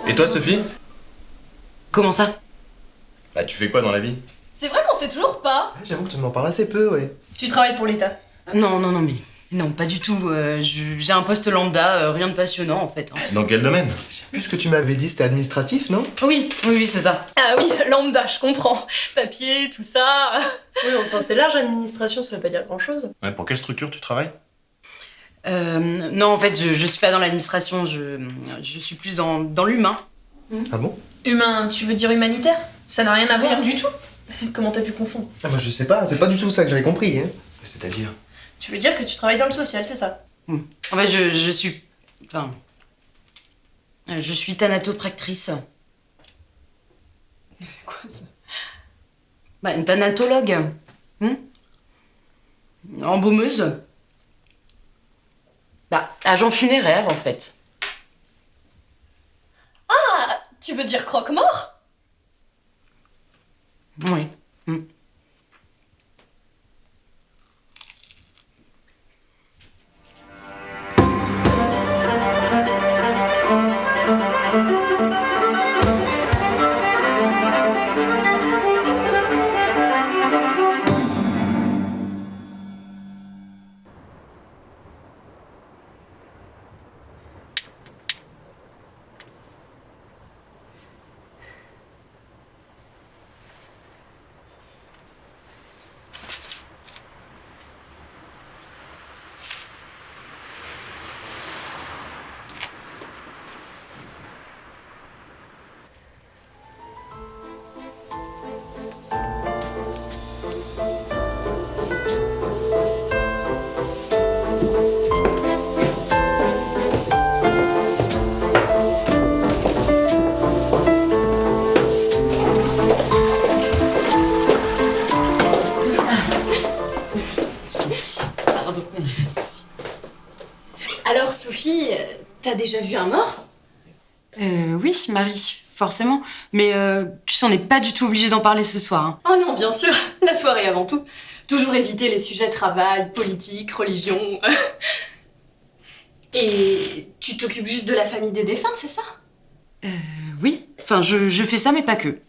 Et toi, Sophie? Comment ça? Bah, tu fais quoi dans la vie? C'est vrai qu'on sait toujours pas. J'avoue que tu m'en parles assez peu, ouais. Tu travailles pour l'État. Non, mais... Non, pas du tout. J'ai un poste lambda, rien de passionnant en fait. Dans quel domaine? Je sais plus ce que tu m'avais dit, c'était administratif, non? Oui, c'est ça. Ah oui, lambda, je comprends. Papier, tout ça. Oui, enfin c'est large, administration, ça veut pas dire grand-chose. Ouais, pour quelle structure tu travailles? Non, en fait, je suis pas dans l'administration, je suis plus dans l'humain. Ah bon? Humain, tu veux dire humanitaire? Ça n'a rien à voir du tout. Comment t'as pu confondre? Ah bah je sais pas, c'est pas du tout ça que j'avais compris, hein. C'est-à-dire? Tu veux dire que tu travailles dans le social, c'est ça? En fait, je suis... Enfin... je suis thanatopractrice. C'est quoi ça? Bah, une thanatologue. Embaumeuse. Bah, agent funéraire, en fait. Ah, tu veux dire croque-mort? Oui. Alors Sophie, t'as déjà vu un mort? Oui, Marie, forcément. Mais tu sais, on n'est pas du tout obligé d'en parler ce soir. Hein. Oh non, bien sûr, la soirée avant tout. Toujours éviter les sujets travail, politique, religion. Et tu t'occupes juste de la famille des défunts, c'est ça? Oui, enfin, je fais ça, mais pas que.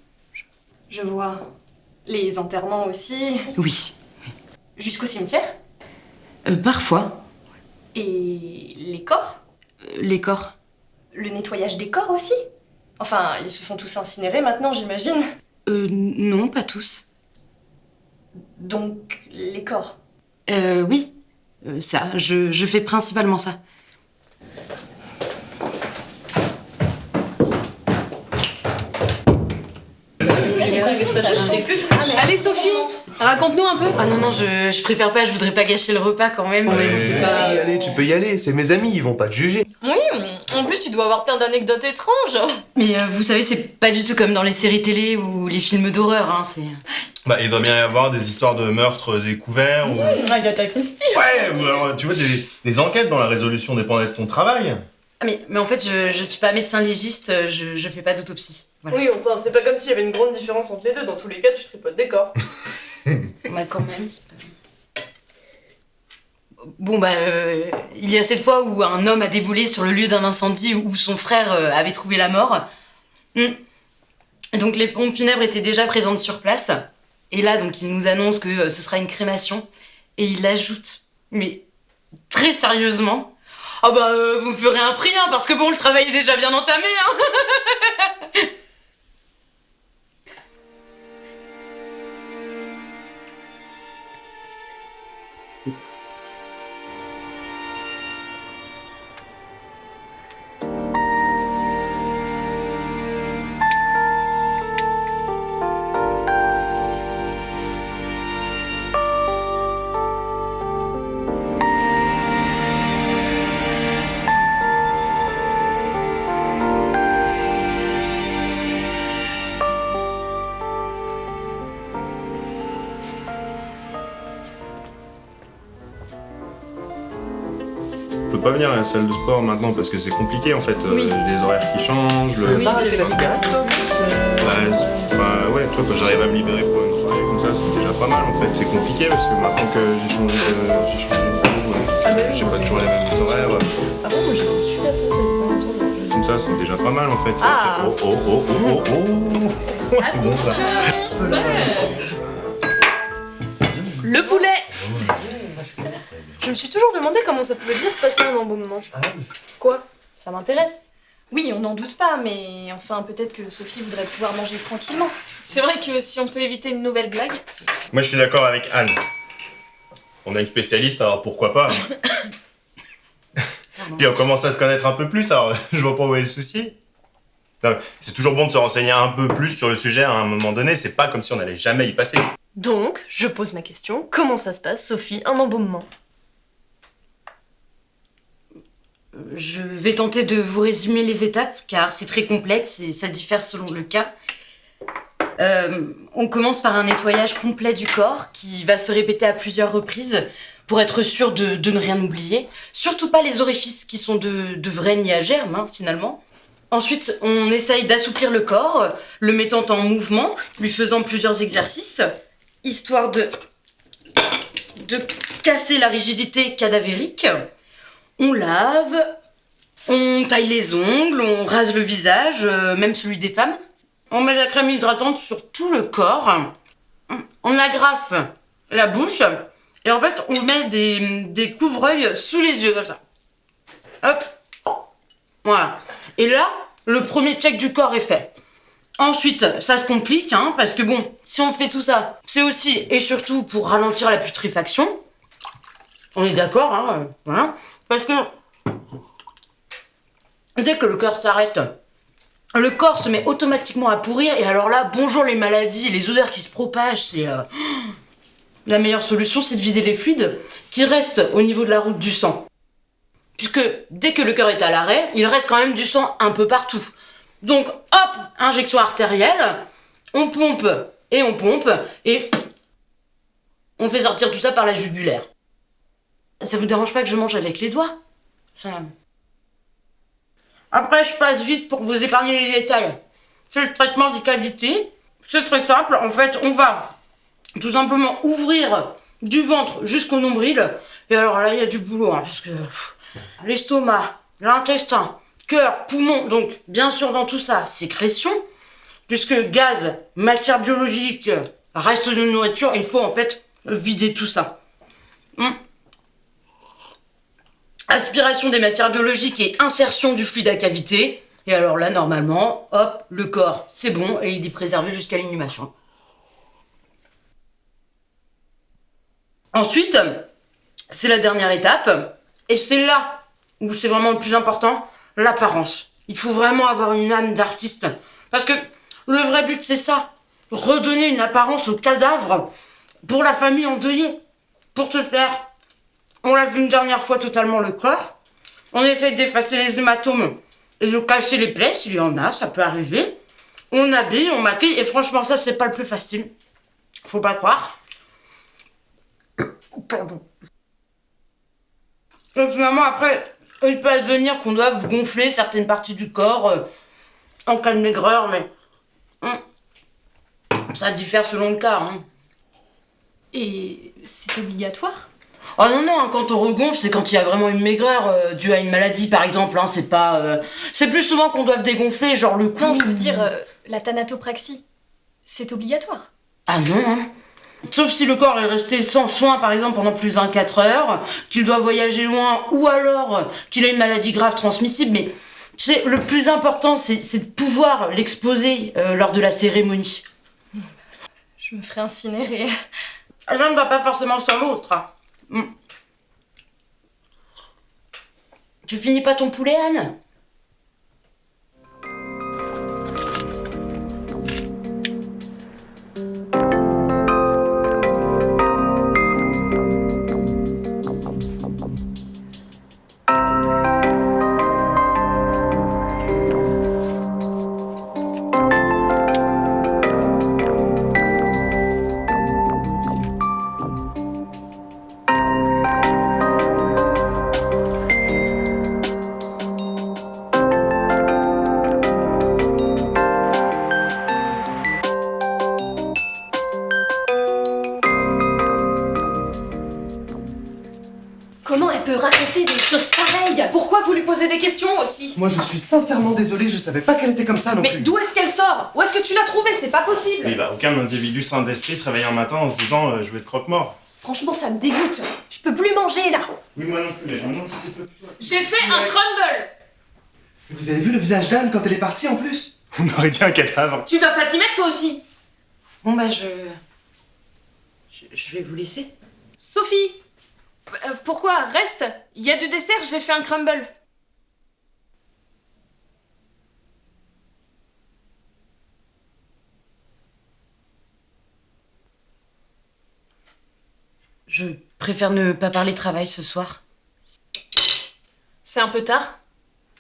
Je vois. Les enterrements aussi. Oui. Jusqu'au cimetière? Parfois. Et les corps? Les corps. Le nettoyage des corps aussi? Enfin, ils se font tous incinérer maintenant, j'imagine. Non, pas tous. Donc, les corps? Oui. Ça, je fais principalement ça. Allez Sophie, raconte-nous un peu. Ah non, je préfère pas, je voudrais pas gâcher le repas quand même. Si, allez, tu peux y aller, c'est mes amis, ils vont pas te juger. Oui, en plus tu dois avoir plein d'anecdotes étranges. Mais vous savez, c'est pas du tout comme dans les séries télé ou les films d'horreur, hein, c'est... Bah, il doit bien y avoir des histoires de meurtres découverts ou... Agatha Christie. Ouais, ou alors, tu vois, des enquêtes dont la résolution dépendait de ton travail. Ah mais en fait, je suis pas médecin légiste, je fais pas d'autopsie. Voilà. Oui, enfin c'est pas comme s'il y avait une grande différence entre les deux, dans tous les cas tu tripotes des corps. Bah quand même, c'est pas... Bon bah, il y a cette fois où un homme a déboulé sur le lieu d'un incendie où son frère avait trouvé la mort. Donc les pompes funèbres étaient déjà présentes sur place. Et là, donc, il nous annonce que ce sera une crémation. Et il ajoute, mais très sérieusement, « Ah bah, vous me ferez un prix, hein, parce que bon, le travail est déjà bien entamé, hein !» Je peux pas venir à la salle de sport maintenant parce que c'est compliqué en fait. Les horaires qui changent. Pas arrêter la cigarette, toi? Ouais, toi quand j'arrive à me libérer pour une soirée comme ça, c'est déjà pas mal en fait. C'est compliqué parce que maintenant que j'ai changé de boulot, j'ai pas toujours les mêmes horaires. Ah bon, moi j'ai reçu la photo il y a pas longtemps, donc comme ça, c'est déjà pas mal en fait. Ah. Oh, oh, oh, oh, oh, oh. C'est bon ça. Le poulet. Je me suis toujours demandé comment ça pouvait bien se passer un embaumement. Quoi? Ça m'intéresse. Oui, on n'en doute pas, mais enfin, peut-être que Sophie voudrait pouvoir manger tranquillement. C'est vrai que si on peut éviter une nouvelle blague. Moi je suis d'accord avec Anne. On a une spécialiste, alors pourquoi pas. Puis on commence à se connaître un peu plus, alors je vois pas où est le souci. Non, c'est toujours bon de se renseigner un peu plus sur le sujet à un moment donné, c'est pas comme si on allait jamais y passer. Donc, je pose ma question. Comment ça se passe, Sophie, un embaumement? Je vais tenter de vous résumer les étapes, car c'est très complexe et ça diffère selon le cas. On commence par un nettoyage complet du corps qui va se répéter à plusieurs reprises pour être sûr de ne rien oublier. Surtout pas les orifices qui sont de vrais nids à germes, hein, finalement. Ensuite, on essaye d'assouplir le corps, le mettant en mouvement, lui faisant plusieurs exercices, histoire de casser la rigidité cadavérique. On lave, on taille les ongles, on rase le visage, même celui des femmes. On met de la crème hydratante sur tout le corps. On agrafe la bouche. Et en fait, on met des couvre-œils sous les yeux, comme ça. Hop. Voilà. Et là, le premier check du corps est fait. Ensuite, ça se complique, hein, parce que bon, si on fait tout ça, c'est aussi et surtout pour ralentir la putréfaction. On est d'accord, hein, voilà. Parce que dès que le cœur s'arrête, le corps se met automatiquement à pourrir. Et alors là, bonjour les maladies, les odeurs qui se propagent, c'est... La meilleure solution, c'est de vider les fluides qui restent au niveau de la route du sang. Puisque dès que le cœur est à l'arrêt, il reste quand même du sang un peu partout. Donc, hop, injection artérielle, on pompe, et on fait sortir tout ça par la jugulaire. Ça vous dérange pas que je mange avec les doigts? Après, je passe vite pour vous épargner les détails. C'est le traitement des cavités. C'est très simple, en fait, on va tout simplement ouvrir du ventre jusqu'au nombril. Et alors là, il y a du boulot, hein, parce que l'estomac, l'intestin, cœur, poumon, donc bien sûr dans tout ça, sécrétion, puisque gaz, matière biologique, reste de nourriture, il faut en fait vider tout ça. Aspiration des matières biologiques et insertion du fluide à cavité. Et alors là, normalement, hop, le corps, c'est bon et il est préservé jusqu'à l'inhumation. Ensuite, c'est la dernière étape, et c'est là où c'est vraiment le plus important, l'apparence. Il faut vraiment avoir une âme d'artiste, parce que le vrai but c'est ça, redonner une apparence au cadavre pour la famille endeuillée. Pour ce faire, on lave une dernière fois totalement le corps, on essaye d'effacer les hématomes et de cacher les plaies, s'il y en a, ça peut arriver. On habille, on maquille, et franchement ça c'est pas le plus facile, faut pas croire. Pardon. Donc finalement après, il peut advenir qu'on doive gonfler certaines parties du corps en cas de maigreur, mais ça diffère selon le cas. Hein. Et c'est obligatoire? Oh non, non, quand on regonfle, c'est quand il y a vraiment une maigreur due à une maladie par exemple, hein, c'est pas... C'est plus souvent qu'on doit dégonfler, genre le cou... Non, je veux dire, la thanatopraxie, c'est obligatoire. Ah non, hein. Sauf si le corps est resté sans soin, par exemple, pendant plus de 24 heures, qu'il doit voyager loin, ou alors qu'il a une maladie grave transmissible. Mais tu sais, le plus important, c'est de pouvoir l'exposer lors de la cérémonie. Je me ferai incinérer. L'un ne va pas forcément sans l'autre. Hein. Tu finis pas ton poulet, Anne ? peut raconter des choses pareilles? Pourquoi vous lui posez des questions aussi? Moi, je suis sincèrement désolé, je savais pas qu'elle était comme ça non Mais plus. d'où est-ce qu'elle sort? Où est-ce que tu l'as trouvée? C'est pas possible. Oui, bah, aucun individu sain d'esprit se réveille un matin en se disant je vais être croque-mort. Franchement, ça me dégoûte. Je peux plus manger là. Oui, moi non plus, mais je me demande si c'est pas plutôt... J'ai fait un crumble. Vous avez vu le visage d'Anne quand elle est partie en plus? On aurait dit un cadavre. Tu vas pas t'y mettre toi aussi? Bon bah je vais vous laisser. Sophie, pourquoi? Reste. Il y a du dessert, j'ai fait un crumble. Je préfère ne pas parler travail ce soir. C'est un peu tard.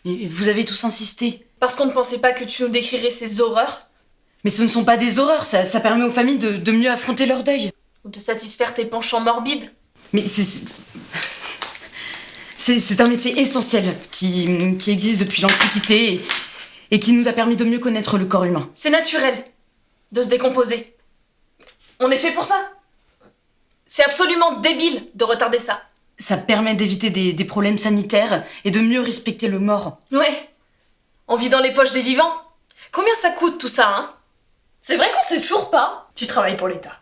Mais vous avez tous insisté. Parce qu'on ne pensait pas que tu nous décrirais ces horreurs. Mais ce ne sont pas des horreurs, ça permet aux familles de mieux affronter leur deuil. Ou de satisfaire tes penchants morbides. Mais c'est un métier essentiel qui existe depuis l'Antiquité et qui nous a permis de mieux connaître le corps humain. C'est naturel de se décomposer. On est fait pour ça. C'est absolument débile de retarder ça. Ça permet d'éviter des problèmes sanitaires et de mieux respecter le mort. Ouais. On vit dans les poches des vivants. Combien ça coûte tout ça, hein? C'est vrai qu'on sait toujours pas. Tu travailles pour l'État.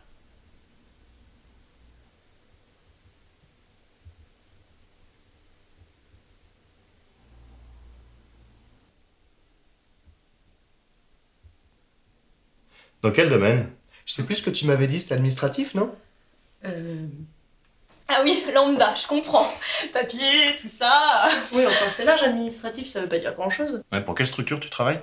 Dans quel domaine? Je sais plus ce que tu m'avais dit, c'était administratif, non? Ah oui, lambda, je comprends. Papier, tout ça. Oui, enfin c'est large administratif, ça veut pas dire grand-chose. Ouais, pour quelle structure tu travailles?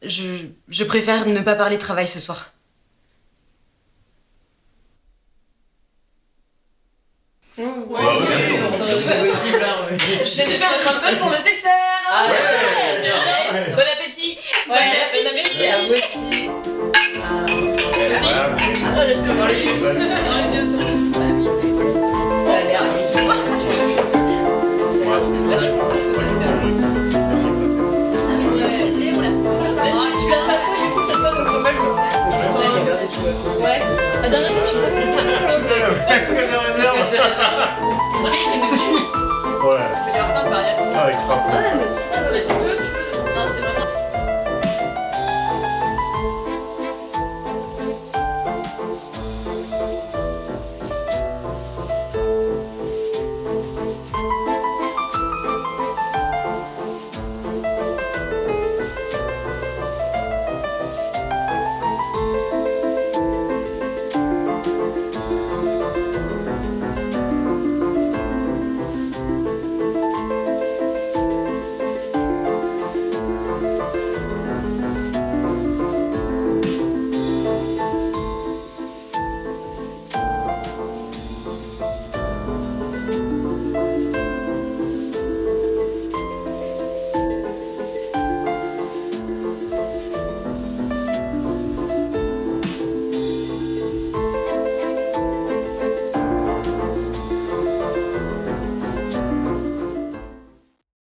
Je préfère ne pas parler travail ce soir. J'ai fait un crumble pour le dessert. Ah ouais. Bon appétit. Bon appétit, à vous aussi. Voilà. Dans les yeux. Ça a l'air Tu viens de faire quoi du coup cette fois ton crumble? Ouais. La dernière fois, tu m'as fait Voilà.